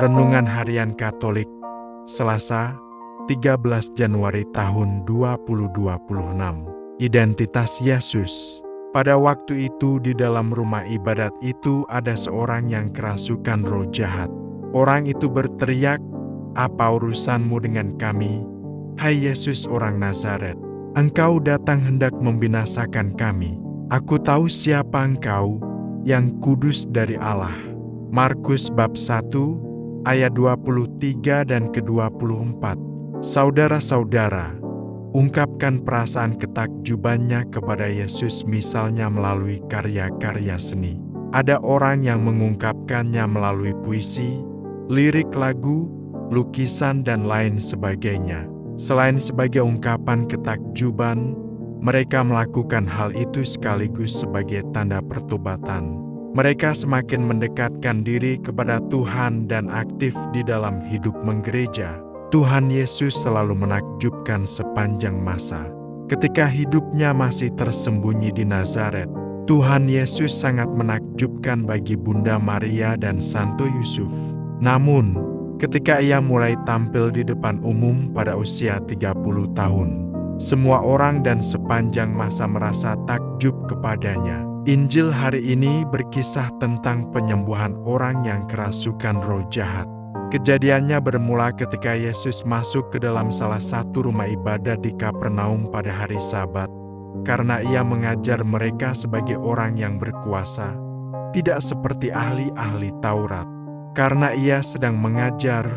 Renungan Harian Katolik, Selasa, 13 Januari tahun 2026. Identitas Yesus. Pada waktu itu di dalam rumah ibadat itu ada seorang yang kerasukan roh jahat. Orang itu berteriak, "Apa urusanmu dengan kami, hai Yesus orang Nazaret? Engkau datang hendak membinasakan kami. Aku tahu siapa engkau, yang kudus dari Allah." Markus bab 1, ayat 23 dan ke-24. Saudara-saudara, ungkapkan perasaan ketakjubannya kepada Yesus misalnya melalui karya-karya seni. Ada orang yang mengungkapkannya melalui puisi, lirik lagu, lukisan, dan lain sebagainya. Selain sebagai ungkapan ketakjuban, mereka melakukan hal itu sekaligus sebagai tanda pertobatan. Mereka semakin mendekatkan diri kepada Tuhan dan aktif di dalam hidup menggereja. Tuhan Yesus selalu menakjubkan sepanjang masa. Ketika hidupnya masih tersembunyi di Nazaret, Tuhan Yesus sangat menakjubkan bagi Bunda Maria dan Santo Yusuf. Namun, ketika ia mulai tampil di depan umum pada usia 30 tahun, semua orang dan sepanjang masa merasa takjub kepadanya. Injil hari ini berkisah tentang penyembuhan orang yang kerasukan roh jahat. Kejadiannya bermula ketika Yesus masuk ke dalam salah satu rumah ibadah di Kapernaum pada hari Sabat, karena ia mengajar mereka sebagai orang yang berkuasa, tidak seperti ahli-ahli Taurat. Karena ia sedang mengajar,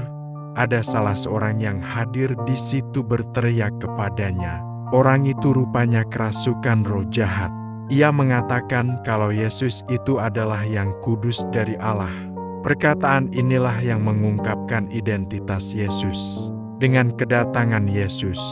ada salah seorang yang hadir di situ berteriak kepadanya. Orang itu rupanya kerasukan roh jahat. Ia mengatakan kalau Yesus itu adalah yang kudus dari Allah. Perkataan inilah yang mengungkapkan identitas Yesus. Dengan kedatangan Yesus,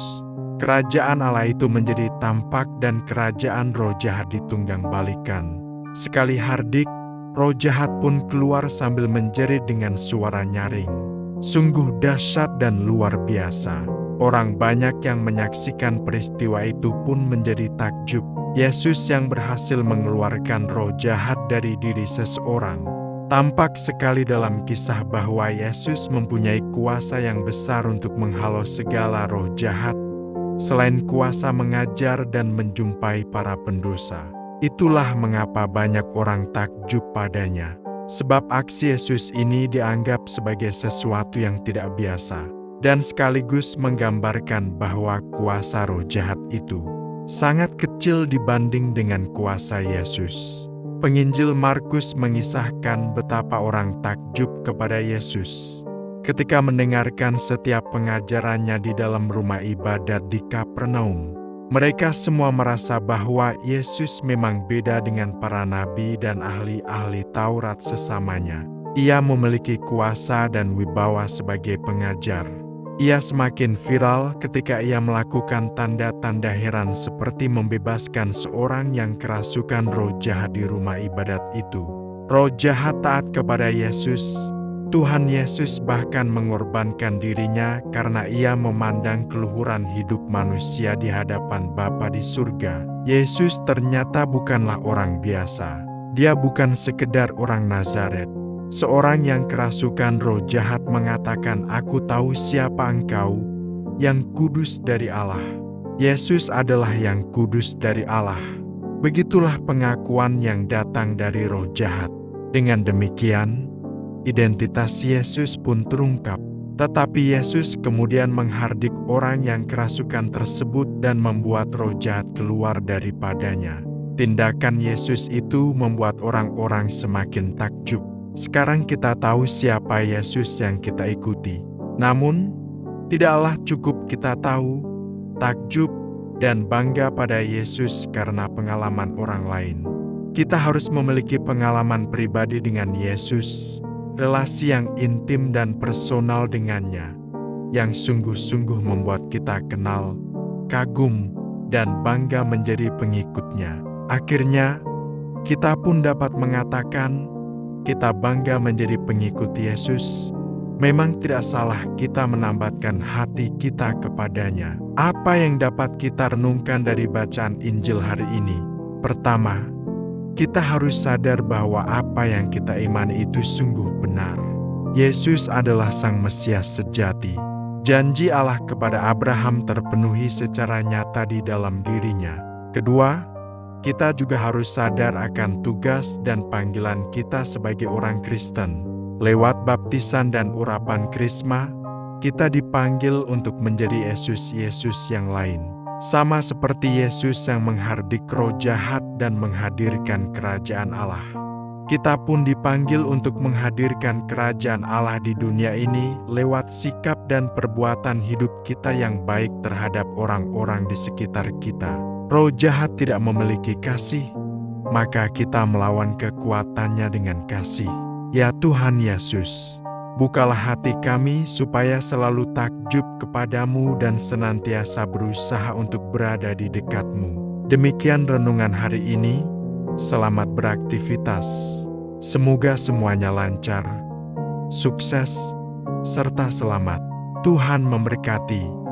kerajaan Allah itu menjadi tampak dan kerajaan roh jahat ditunggang-balikan. Sekali hardik, roh jahat pun keluar sambil menjerit dengan suara nyaring. Sungguh dahsyat dan luar biasa. Orang banyak yang menyaksikan peristiwa itu pun menjadi takjub. Yesus yang berhasil mengeluarkan roh jahat dari diri seseorang. Tampak sekali dalam kisah bahwa Yesus mempunyai kuasa yang besar untuk menghalau segala roh jahat, selain kuasa mengajar dan menjumpai para pendosa. Itulah mengapa banyak orang takjub padanya. Sebab aksi Yesus ini dianggap sebagai sesuatu yang tidak biasa, dan sekaligus menggambarkan bahwa kuasa roh jahat itu sangat kecil dibanding dengan kuasa Yesus. Penginjil Markus mengisahkan betapa orang takjub kepada Yesus ketika mendengarkan setiap pengajarannya di dalam rumah ibadat di Kapernaum. Mereka semua merasa bahwa Yesus memang beda dengan para nabi dan ahli-ahli Taurat sesamanya. Ia memiliki kuasa dan wibawa sebagai pengajar. Ia semakin viral ketika ia melakukan tanda-tanda heran seperti membebaskan seorang yang kerasukan roh jahat di rumah ibadat itu. Roh jahat taat kepada Yesus. Tuhan Yesus bahkan mengorbankan dirinya karena ia memandang keluhuran hidup manusia di hadapan Bapa di surga. Yesus ternyata bukanlah orang biasa. Dia bukan sekedar orang Nazaret. Seorang yang kerasukan roh jahat mengatakan, "Aku tahu siapa engkau, yang kudus dari Allah." Yesus adalah yang kudus dari Allah. Begitulah pengakuan yang datang dari roh jahat. Dengan demikian, identitas Yesus pun terungkap. Tetapi Yesus kemudian menghardik orang yang kerasukan tersebut dan membuat roh jahat keluar daripadanya. Tindakan Yesus itu membuat orang-orang semakin takjub. Sekarang kita tahu siapa Yesus yang kita ikuti. Namun, tidaklah cukup kita tahu, takjub, dan bangga pada Yesus karena pengalaman orang lain. Kita harus memiliki pengalaman pribadi dengan Yesus, relasi yang intim dan personal dengannya, yang sungguh-sungguh membuat kita kenal, kagum, dan bangga menjadi pengikutnya. Akhirnya, kita pun dapat mengatakan, kita bangga menjadi pengikut Yesus. Memang tidak salah kita menambatkan hati kita kepadanya. Apa yang dapat kita renungkan dari bacaan Injil hari ini? Pertama, kita harus sadar bahwa apa yang kita imani itu sungguh benar. Yesus adalah Sang Mesias sejati. Janji Allah kepada Abraham terpenuhi secara nyata di dalam dirinya. Kedua, kita juga harus sadar akan tugas dan panggilan kita sebagai orang Kristen. Lewat baptisan dan urapan Krisma, kita dipanggil untuk menjadi Yesus-Yesus yang lain. Sama seperti Yesus yang menghardik roh jahat dan menghadirkan kerajaan Allah. Kita pun dipanggil untuk menghadirkan kerajaan Allah di dunia ini lewat sikap dan perbuatan hidup kita yang baik terhadap orang-orang di sekitar kita. Roh jahat tidak memiliki kasih, maka kita melawan kekuatannya dengan kasih. Ya Tuhan Yesus, bukalah hati kami supaya selalu takjub kepadamu dan senantiasa berusaha untuk berada di dekat-Mu. Demikian renungan hari ini. Selamat beraktivitas. Semoga semuanya lancar, sukses, serta selamat. Tuhan memberkati.